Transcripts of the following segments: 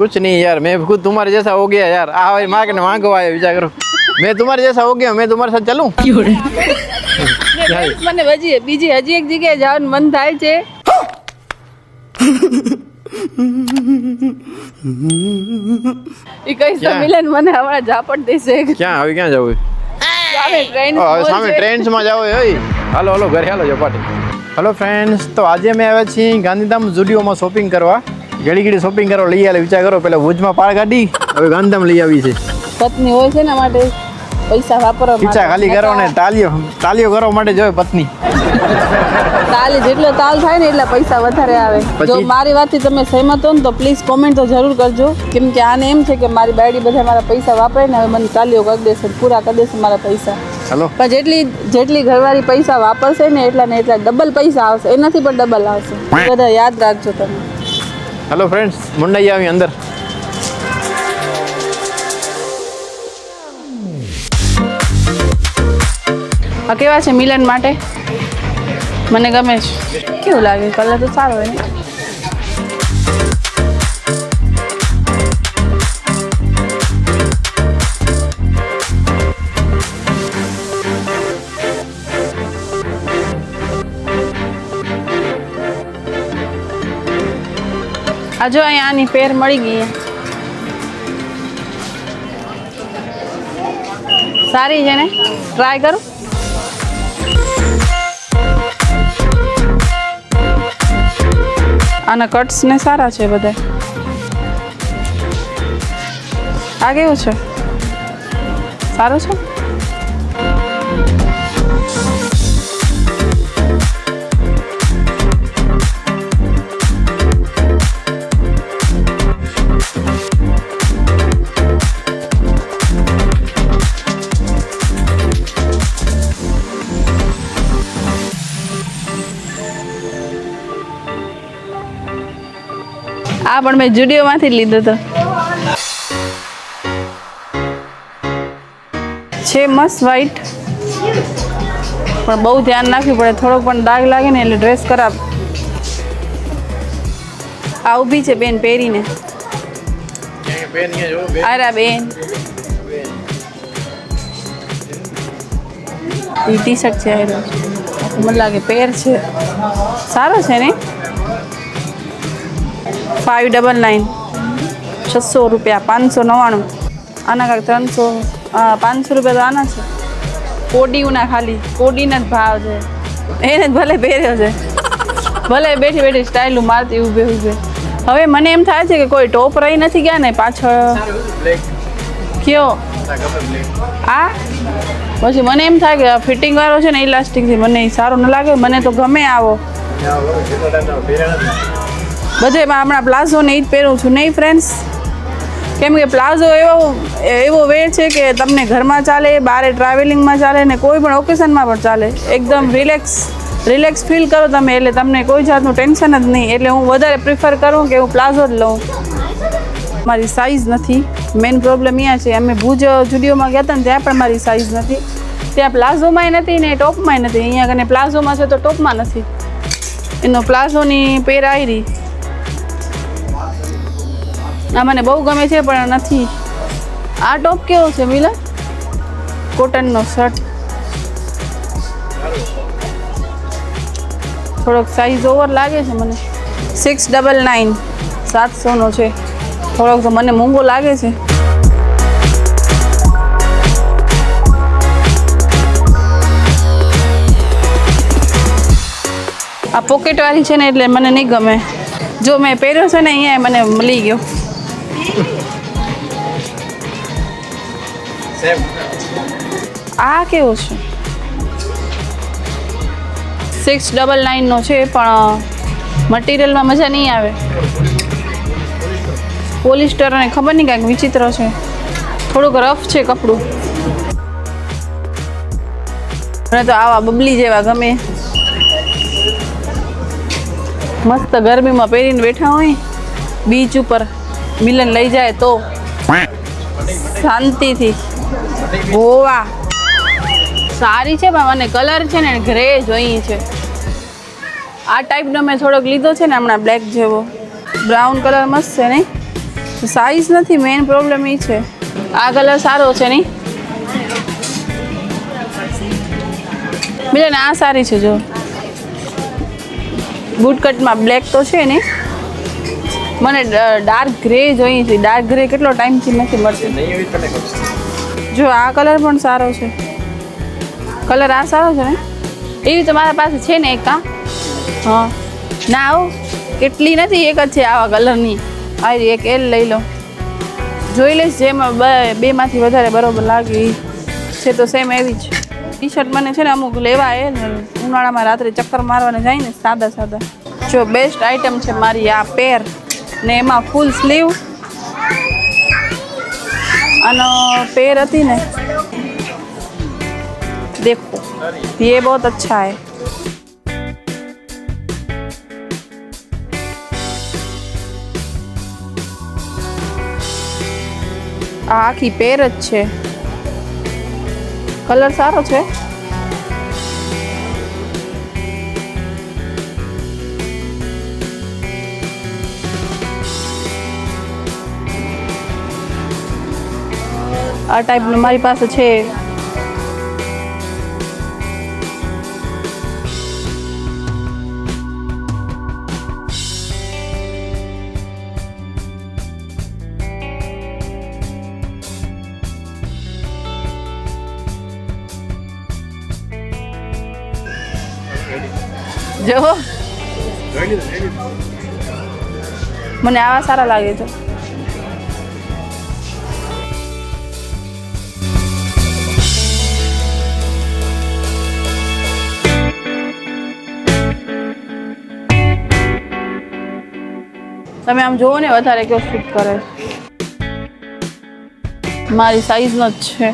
कुछ नहीं यार, मैं खुद तुम्हारे जैसा हो गया यार। आ माँ के मांगो आया विचार करो, मैं तुम्हारे जैसा हो गया, मैं तुम्हारे साथ चलूं? મને બીજી હજી એક જગ્યાએ જવાનું મન થાય છે. એ કઈ મિલન મને હમણાં ઝાપટ દેશે. ક્યાં હવે ક્યાં જવું? સામે ટ્રેન્ડ્સ માં જાવ. હાલો હાલો ઘરે હાલો જપાટી. હેલો ફ્રેન્ડ્સ, તો આજે અમે આવ્યા છીએ ગાંધીધામ ઝુડિયોમાં શોપિંગ કરવા. ઘડી ઘડી શોપિંગ કરવા લઈ આવે વિચાર કરો. પેલા ભુજમાં પાળ કાઢી, હવે ગાંધીધામ લઈ આવી છે. પત્ની હોય છે ને માટે પૈસા વાપરવા ખીચા ખાલી કરો ને તાલીઓ કરવા માટે જોઈએ પત્ની. તાલી જેટલો તાલ થાય ને એટલા પૈસા વધારે આવે. જો મારી વાતથી તમે સહેમત હો ને તો પ્લીઝ કોમેન્ટ તો જરૂર કરજો, કેમ કે આને એમ છે કે મારી બાયડી બધા મારા પૈસા વાપરે ને હવે મને તાલીઓ કરી દેશે, પૂરા કરી દેશે મારા પૈસા. હેલો, પણ જેટલી ઘરવાળી પૈસા વાપરશે ને એટલા ડબલ પૈસા આવશે, એનાથી પણ ડબલ આવશે. બધા યાદ રાખજો તમે. હેલો ફ્રેન્ડ્સ, મુંડાઈ આવી અંદર. આ કેવા છે મિલન માટે? મને ગમે છે. કેવું લાગે? કલર તો સારો હોય ને. આ જો અહીંયા આની પેર મળી ગઈ. સારી છે ને? ટ્રાય કરું. આના કટ્સ ને સારા છે બધા. આ કેવું છે? સારું છે. આ પણ મેં જુડિયોમાંથી જ લીધો હતો. છે મસ્ત વ્હાઈટ, પણ બહુ ધ્યાન રાખવું પડે. થોડોક પણ ડાઘ લાગે ને એટલે ડ્રેસ ખરાબ. આ ઊભી છે બેન પહેરીને. અરે બેન, એ ટી શર્ટ છે, મને લાગે પેર છે. સારો છે ને? 599 600 રૂપિયા. 599 આના કાંક 300 500 રૂપિયા તો આના છે. કોડીના ખાલી કોડીના જ ભાવ છે. એને જ ભલે પહેર્યો છે, ભલે બેઠી બેઠી સ્ટાઇલું મારતી ઊભે ઊભે. હવે મને એમ થાય છે કે કોઈ ટોપ રહી નથી ગયા ને પાછળ. કયો? આ પછી મને એમ થાય કે ફિટિંગ વાળો છે ને ઇલાસ્ટિકથી મને સારો ન લાગે. મને તો ગમે આવો. બધેમાં હમણાં પ્લાઝો ને એ જ પહેરું છું નહીં ફ્રેન્ડ્સ, કેમ કે પ્લાઝો એવો વેર છે કે તમને ઘરમાં ચાલે, બહાર ટ્રાવેલિંગમાં ચાલે ને કોઈ પણ ઓકેશનમાં પણ ચાલે. એકદમ રિલેક્સ ફીલ કરો તમે, એટલે તમને કોઈ જાતનું ટેન્શન જ નહીં. એટલે હું વધારે પ્રિફર કરું કે હું પ્લાઝો જ લઉં. મારી સાઇઝ નથી, મેઇન પ્રોબ્લેમ અહીંયા છે. અમે ભુજ જુડિયોમાં ગયા હતા ને ત્યાં પણ મારી સાઇઝ નથી. ત્યાં પ્લાઝોમાંય નથી ને ટોપમાંય નથી. અહીંયા કને પ્લાઝોમાં છે તો ટોપમાં નથી. એનો પ્લાઝોની પેર આવી રહી. આ મને બહુ ગમે છે પણ નથી. આ ટોપ કેવો છે મિલન? કોટનનો શર્ટ. થોડોક સાઈઝ ઓવર લાગે છે મને. 699 700નો છે. થોડોક તો મને મોંઘો લાગે છે. આ પોકેટવાળી છે ને એટલે મને નહીં ગમે. જો મેં પહેર્યો છે ને અહીંયા મને મળી ગયો. આ કેવો છે? 699નો છે પણ મટીરિયલમાં મજા નહીં આવે. પોલિસ્ટર અને ખબર નહીં કાંઈક વિચિત્ર છે. થોડુંક રફ છે કપડું. મને તો આવા બબલી જેવા ગમે. મસ્ત ગરમીમાં પહેરીને બેઠા હોય બીચ ઉપર, મિલન લઈ જાય તો શાંતિથી. ગોવા સારી છે પણ મને કલર છે ને ગ્રે જોઈએ છે. આ ટાઈપનો મેં થોડોક લીધો છે ને હમણાં બ્લેક જેવો. બ્રાઉન કલર મસ્ત છે નહીં? સાઈઝ નથી, મેઇન પ્રોબ્લેમ એ છે. આ કલર સારો છે નહીં બીજા ને, આ સારી છે જો બૂટકટમાં બ્લેક તો છે ને. મને ડાર્ક ગ્રે જોઈએ છે. ડાર્ક ગ્રે કેટલો ટાઈમથી નથી મળતી. જો આ કલર પણ સારો છે. કલર આ સારો છે ને. એવી તો મારા પાસે છે ને એક. હા ના આવો કેટલી નથી, એક જ છે આવા કલરની. આવી એક એલ લઈ લો, જોઈ લઈશ જેમાં બેમાંથી વધારે બરોબર લાગે છે તો સેમ એવી જ. ટી શર્ટ મને છે ને અમુક લેવા એ ઉનાળામાં રાત્રે ચક્કર મારવાને જાય ને સાદા સાદા. જો બેસ્ટ આઈટમ છે મારી આ પેર ને, એમાં ફૂલ સ્લીવ અને પેર હતી ને. देखो ये बहुत अच्छा है. આ આખી પેર જ છે. કલર સારો છે. આ ટાઈપનું મારી પાસે છે. જો મને આવા સારા લાગે છે. તમે આમ જોવો ને વધારે કેવો ફિટ કરે. મારી સાઈઝનો જ છે.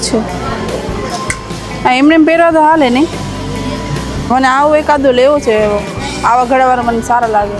છે આ એમને પહેરવા તો હાલે નહીં. મને આવું એકાદો લેવો છે. આવા ઘડાવાળા મને સારા લાગે.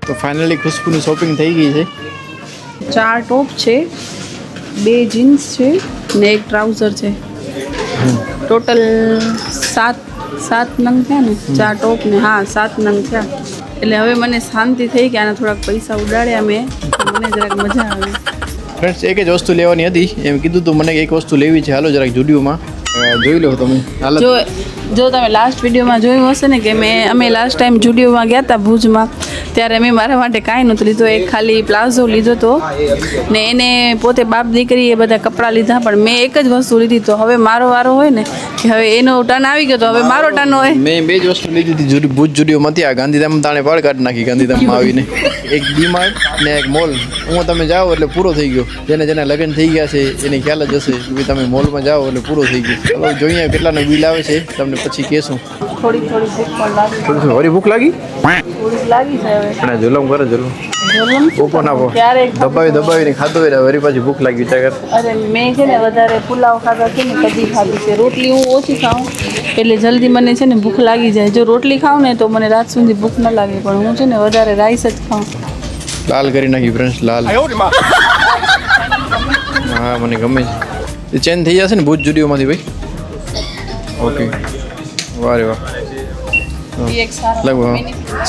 તો ફાઇનલી ખુશ્બુની શોપિંગ થઈ ગઈ છે. 4 ટોપ છે, 2 જીન્સ છે ને એક ટ્રાઉઝર છે. ટોટલ 7 નંગ થયા ને. 4 ટોપ ને હા 7 નંગ થયા. એટલે હવે મને શાંતિ થઈ કે આના થોડાક પૈસા ઉડાડ્યા મેં, મને જરાક મજા આવી. ફ્રેન્ડ્સ એક જ વસ્તુ લેવાની હતી, એમ કીધું તું મને એક વસ્તુ લેવી છે. હાલો જરાક જુડિયોમાં જોઈ લો તમે. જો તમે લાસ્ટ વિડીયોમાં જોયું હશે ને કે અમે લાસ્ટ ટાઈમ જુડિયોમાં ગયા હતા ભુજમાં, ત્યારે મેં મારા માટે કાંઈ નહોતું લીધું. એક ખાલી પ્લાઝો લીધો હતો ને એને પોતે બાપ દીકરી એ બધા કપડાં લીધા, પણ મેં એક જ વસ્તુ લીધી. તો હવે મારો વારો હોય ને કે હવે એનો ટર્ન આવી ગયો, તો હવે મારો ટર્ન હોય. મેં 2 જ વસ્તુ લીધી હતી ભુજ જુડિયોમાંથી. આ ગાંધીધામ તાણે પાડ કાઢી નાખી ગાંધીધામમાં આવીને. એક ડીમાર્ટ ને એક મોલ. હું તમે જાઓ એટલે પૂરો થઈ ગયો. જેને લગ્ન થઈ ગયા છે એને ખ્યાલ જ હશે કે તમે મોલમાં જાઓ એટલે પૂરો થઈ ગયો. ચાલો જોઈએ કેટલાનું બિલ આવે છે, તમને પછી કહેશું. થોડી ભૂખ પણ લાગી. વળી ભૂખ લાગી? ભૂખ લાગી છે હવે અને જુલમ કરે જુલમ જુલમ ઓપો નાખો ક્યારેક દબાવીને ખાધું હોય વળી પાછી ભૂખ લાગી વિચાર કર. અરે મેં છે ને વધારે પુલાવ ખાધા છે ને કદી ખાધું છે રોટલી હું ઓછી ખાઉં એટલે જલ્દી મને છે ને ભૂખ લાગી જાય જો રોટલી ખાઉં ને તો મને રાત સુધી ભૂખ ન લાગે પણ હું છે ને વધારે રાઈસ જ ખાઉં લાલ કરી નાખી ફ્રેન્ડ્સ લાલ હા મને ગમે છે એ ચેન્જ થઈ જશે ને ભૂત જુડીઓમાંથી ભાઈ ઓકે વાહ રે વાહ એ એક સારો લગભગ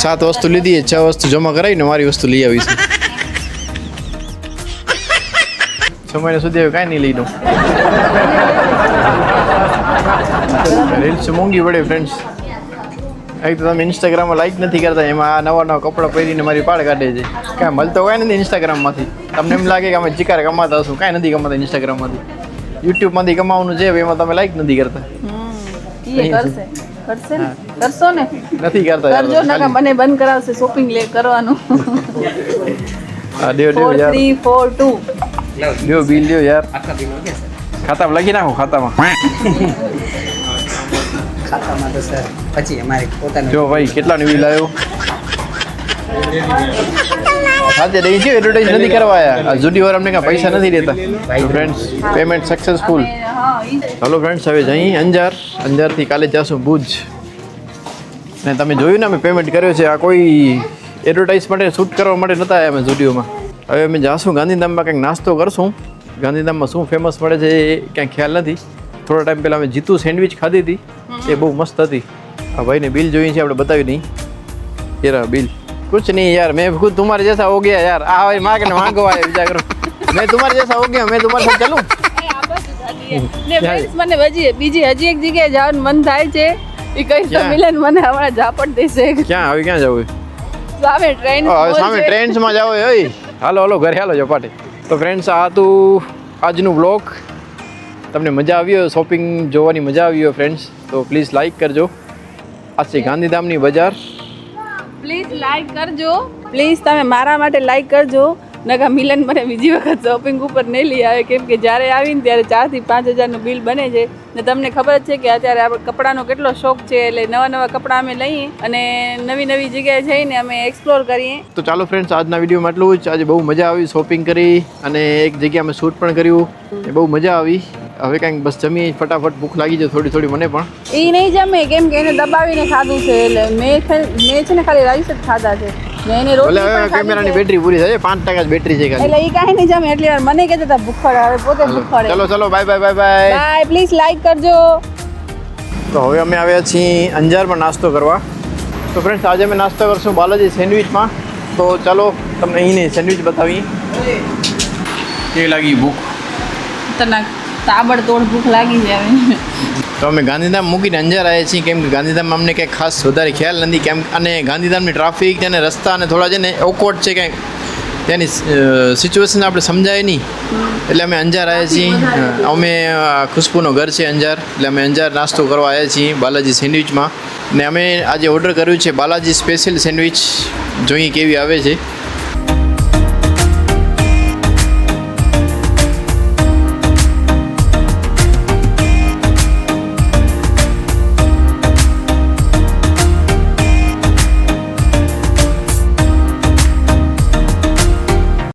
7 વસ્તુ લીધી 6 વસ્તુ જમા કરાવીને મારી વસ્તુ લઈ આવી છે 6 મહિના સુધી હવે કાંઈ નહીં લઈ દઉં રીલ્સ મોંઘી પડે ફ્રેન્ડ્સ એક તો તમે ઇન્સ્ટાગ્રામમાં લાઈક નથી કરતા એમાં આ નવા નવા કપડાં પહેરીને મારી પાડ કાઢે છે કાંઈ મળતો કાંઈ નથી ઇન્સ્ટાગ્રામમાંથી તમને એમ લાગે કે અમે ચિકાર કમાતા હશું કાંઈ નથી કમાતા ઇન્સ્ટાગ્રામમાંથી યુટ્યુબમાંથી કમાવાનું છે એમાં તમે લાઈક નથી કરતા એ કરશે ને કરશો ને નથી કરતા યાર. કરજો નકા મને બંધ કરાવશે શોપિંગ કરવાનું હા દેવ દેવ 4 યાર 3 4 2 લ્યો બિલ લ્યો યાર ખાતામાં લખી નાખો ખાતામાં ખાતામાં તો સર પછી અમારે પોતાનું જો ભાઈ કેટલાનું બિલ આવ્યો સાથે રહી છે એડવર્ટાઇઝ નથી કરવાયા આ જુડી વાર અમને કાંઈ પૈસા નથી દેતા ફ્રેન્ડ્સ પેમેન્ટ સક્સેસફુલ હા ઈ હલો ફ્રેન્ડ્સ હવે જઈ અંજારથી કાલે જશું ભુજ ને તમે જોયું ને અમે પેમેન્ટ કર્યો છે આ કોઈ એડવર્ટાઇઝ માટે શૂટ કરવા માટે નહોતા આવ્યા અમે સ્ટુડિયોમાં હવે અમે જાશું ગાંધીધામમાં કંઈક નાસ્તો કરશું ગાંધીધામમાં શું ફેમસ મળે છે એ ક્યાંય ખ્યાલ નથી થોડા ટાઈમ પહેલાં અમે જીતુ સેન્ડવિચ ખાધી હતી એ બહુ મસ્ત હતી આ ભાઈને બિલ જોઈએ છે આપણે બતાવ્યું નહીં યાર બિલ कुछ नहीं यार मैं खुद तुम्हारे जैसा हो गया यार आ भाई मांग ने मांगो आए विचार करो मैं तुम्हारे जैसा हो गया मैं तुम्हारे साथ चलूं ને ફ્રેન્ડ્સ મને બીજી હજી એક જગ્યાએ જવાનું મન થાય છે એ કઈ તો ક્યાં? મિલન મને હમણાં ઝાપટ દેશે ક્યાં હવે ક્યાં જવું સામે ટ્રેન હવે સામે ટ્રેન્ડ્સમાં જાવ હોય હાલો હાલો ઘરે હાલો ચપાટી તો ફ્રેન્ડ્સ આ હતું આજનું બ્લોગ તમને મજા આવી હોય શોપિંગ જોવાની મજા આવી હોય ફ્રેન્ડ્સ તો પ્લીઝ લાઈક કરજો આ છે ગાંધીધામની બજાર પ્લીઝ લાઈક કરજો પ્લીઝ તમે મારા માટે લાઈક કરજો નકા મિલન મને બીજી વખત શોપિંગ ઉપર નહીં લઈ આવે કેમ કે જ્યારે આવીને ત્યારે 4 થી 5 હજારનું બિલ બને છે ને તમને ખબર જ છે કે અત્યારે આપણે કપડાનો કેટલો શોખ છે એટલે નવા નવા કપડાં અમે લઈએ અને નવી નવી જગ્યાએ જઈને અમે એક્સપ્લોર કરીએ તો ચાલો ફ્રેન્ડ્સ આજના વિડીયોમાં એટલું જ આજે બહુ મજા આવી શોપિંગ કરી અને એક જગ્યાએ અમે શૂટ પણ કર્યું એ બહુ મજા આવી હવે કાંઈક બસ જમીએ ફટાફટ ભૂખ લાગી છે થોડી થોડી મને પણ એ નહીં જમે કેમ કે એને દબાવીને ખાધું છે એટલે મેં છે ને ખાલી રાઈસ જ ખાધા છે ને એને રોટલી પણ ખાધી કેમેરાની બેટરી પૂરી થાય 5% જ બેટરી છે ખાલી એટલે એ કાંઈ નહીં જમે એટલે યાર મને કહેતા હતા ભૂખડ હવે પોતે ભૂખડ ચલો ચલો bye bye bye bye bye please like કરજો તો હવે અમે આવ્યા છીએ અંજારમાં નાસ્તો કરવા તો ફ્રેન્ડ્સ આજે અમે નાસ્તો કરશું બાલાજી સેન્ડવિચમાં તો ચાલો તમને અહીંની સેન્ડવિચ બતાવી કેવી લાગી ભૂખ તને તાબડતોડ ભૂખ લાગી છે હવે તો અમે ગાંધીધામ મૂકીને અંજાર આવ્યા છીએ કેમ કે ગાંધીધામમાં અમને કંઈ ખાસ વધારે ખ્યાલ નથી કેમ અને ગાંધીધામની ટ્રાફિક અને રસ્તા અને થોડા છે ને ઓકવર્ડ છે કંઈક ત્યાંની સિચ્યુએશન આપણે સમજાય નહીં એટલે અમે અંજાર આવ્યા છીએ અમે ખુશ્બુનો ઘર છે અંજાર એટલે અમે અંજાર નાસ્તો કરવા આવ્યા છીએ બાલાજી સેન્ડવિચમાં ને અમે આજે ઓર્ડર કર્યું છે બાલાજી સ્પેશિયલ સેન્ડવિચ જોઈએ કેવી આવે છે